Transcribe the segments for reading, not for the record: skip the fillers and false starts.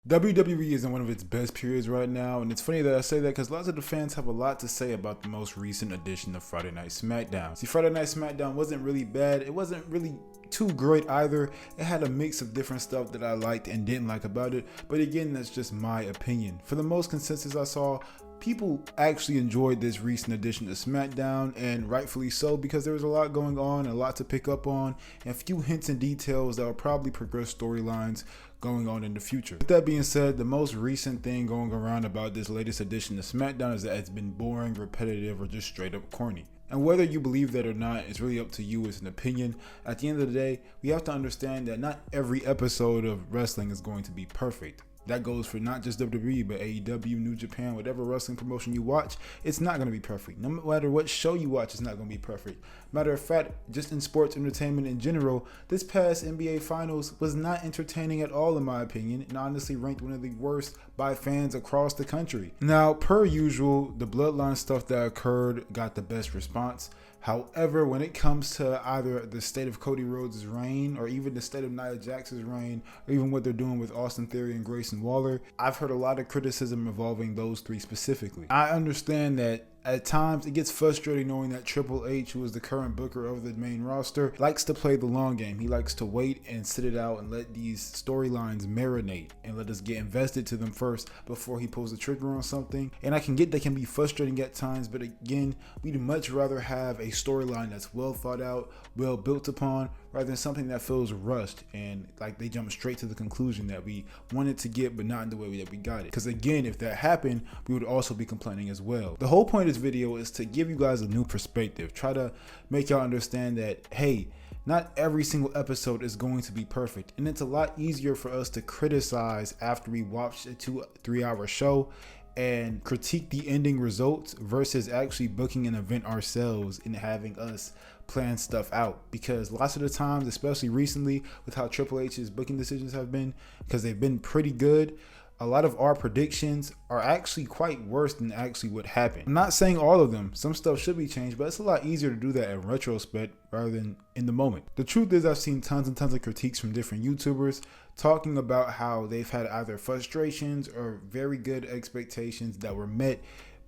WWE is in one of its best periods right now, and it's funny that I say that because lots of the fans have a lot to say about the most recent edition of Friday Night Smackdown. See, Friday Night Smackdown wasn't really bad, it wasn't really too great either. It had a mix of different stuff that I liked and didn't like about it, but again, that's just my opinion. For the most consensus I saw, people actually enjoyed this recent edition of SmackDown, and rightfully so, because there was a lot going on, a lot to pick up on, and a few hints and details that will probably progress storylines going on in the future. With that being said, the most recent thing going around about this latest edition of SmackDown is that it's been boring, repetitive, or just straight up corny. And whether you believe that or not, it's really up to you as an opinion. At the end of the day, we have to understand that not every episode of wrestling is going to be perfect. That goes for not just WWE, but AEW, New Japan, whatever wrestling promotion you watch, it's not going to be perfect. No matter what show you watch, it's not going to be perfect. Matter of fact, just in sports entertainment in general, this past NBA Finals was not entertaining at all in my opinion, and honestly ranked one of the worst by fans across the country. Now, per usual, the bloodline stuff that occurred got the best response. However, when it comes to either the state of Cody Rhodes' reign or even the state of Nia Jax's reign or even what they're doing with Austin Theory and Grayson Waller, I've heard a lot of criticism involving those three specifically. I understand that at times, it gets frustrating knowing that Triple H, who is the current booker of the main roster, likes to play the long game. He likes to wait and sit it out and let these storylines marinate and let us get invested to them first before he pulls the trigger on something. And I can get that can be frustrating at times, but again, we'd much rather have a storyline that's well thought out, well built upon, rather than something that feels rushed and like they jump straight to the conclusion that we wanted to get, but not in the way that we got it. Because again, if that happened, we would also be complaining as well. The whole point of this video is to give you guys a new perspective, try to make y'all understand that, hey, not every single episode is going to be perfect, and it's a lot easier for us to criticize after we watch a 2-3 hour show and critique the ending results versus actually booking an event ourselves and having us plan stuff out. Because lots of the times, especially recently with how Triple H's booking decisions have been, because they've been pretty good, a lot of our predictions are actually quite worse than actually what happened. I'm not saying all of them, some stuff should be changed, but it's a lot easier to do that in retrospect rather than in the moment. The truth is, I've seen tons and tons of critiques from different YouTubers talking about how they've had either frustrations or very good expectations that were met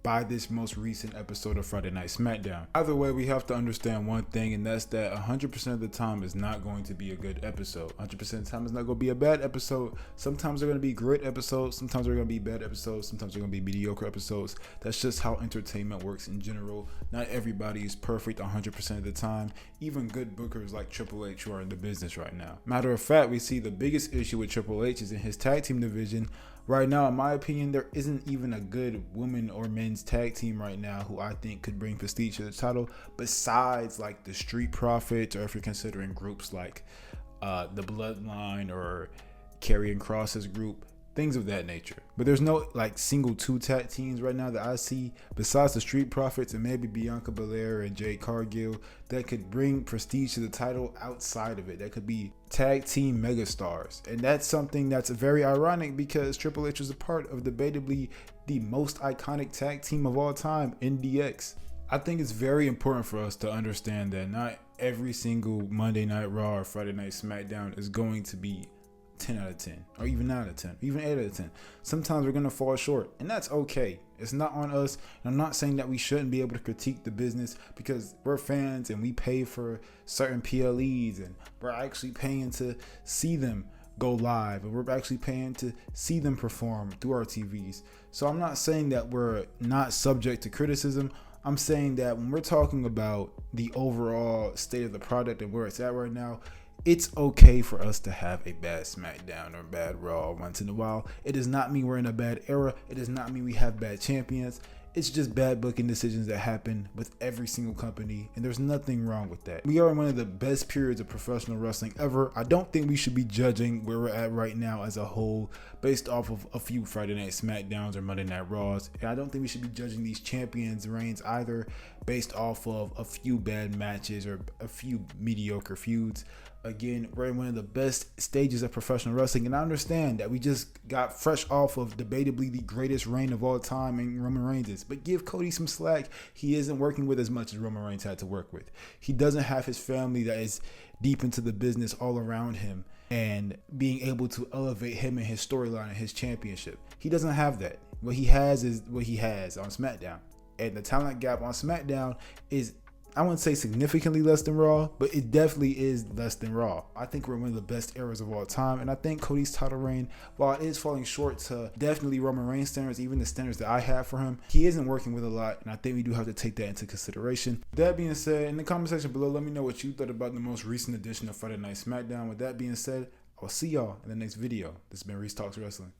by this most recent episode of Friday Night Smackdown. Either way, we have to understand one thing, and that's that 100% of the time is not going to be a good episode. 100% of the time is not going to be a bad episode. Sometimes they're going to be great episodes, sometimes they're going to be bad episodes, sometimes they're going to be mediocre episodes. That's just how entertainment works in general. Not everybody is perfect 100% of the time, even good bookers like Triple H who are in the business right now. Matter of fact, we see the biggest issue with Triple H is in his tag team division. Right now, in my opinion, there isn't even a good women or men's tag team right now who I think could bring prestige to the title, besides like the Street Profits, or if you're considering groups like the Bloodline or Karrion Kross's group, things of that nature. But there's no like single two tag teams right now that I see besides the Street Profits and maybe Bianca Belair and Jade Cargill that could bring prestige to the title outside of it. That could be tag team megastars. And that's something that's very ironic because Triple H was a part of debatably the most iconic tag team of all time in DX. I think it's very important for us to understand that not every single Monday Night Raw or Friday Night SmackDown is going to be 10 out of 10 or even 9 out of 10, even 8 out of 10. Sometimes we're going to fall short, and that's okay. It's not on us. And I'm not saying that we shouldn't be able to critique the business because we're fans and we pay for certain PLEs and we're actually paying to see them go live and we're actually paying to see them perform through our TVs. So I'm not saying that we're not subject to criticism. I'm saying that when we're talking about the overall state of the product and where it's at right now, it's okay for us to have a bad SmackDown or bad Raw once in a while. It does not mean we're in a bad era. It does not mean we have bad champions. It's just bad booking decisions that happen with every single company, and there's nothing wrong with that. We are in one of the best periods of professional wrestling ever. I don't think we should be judging where we're at right now as a whole based off of a few Friday Night SmackDowns or Monday Night Raws. And I don't think we should be judging these champions' reigns either based off of a few bad matches or a few mediocre feuds. Again, we're in one of the best stages of professional wrestling, and I understand that we just got fresh off of debatably the greatest reign of all time in Roman Reigns. But give Cody some slack. He isn't working with as much as Roman Reigns had to work with. He doesn't have his family that is deep into the business all around him. and being able to elevate him and his storyline and his championship. He doesn't have that. What he has is what he has on SmackDown. And the talent gap on SmackDown is, I wouldn't say significantly less than Raw, but it definitely is less than Raw. I think we're in one of the best eras of all time, and I think Cody's title reign, while it is falling short to definitely Roman Reigns standards, even the standards that I have for him, he isn't working with a lot, and I think we do have to take that into consideration. With that being said, in the comment section below, let me know what you thought about the most recent edition of Friday Night SmackDown. With that being said, I'll see y'all in the next video. This has been Reese Talks Wrestling.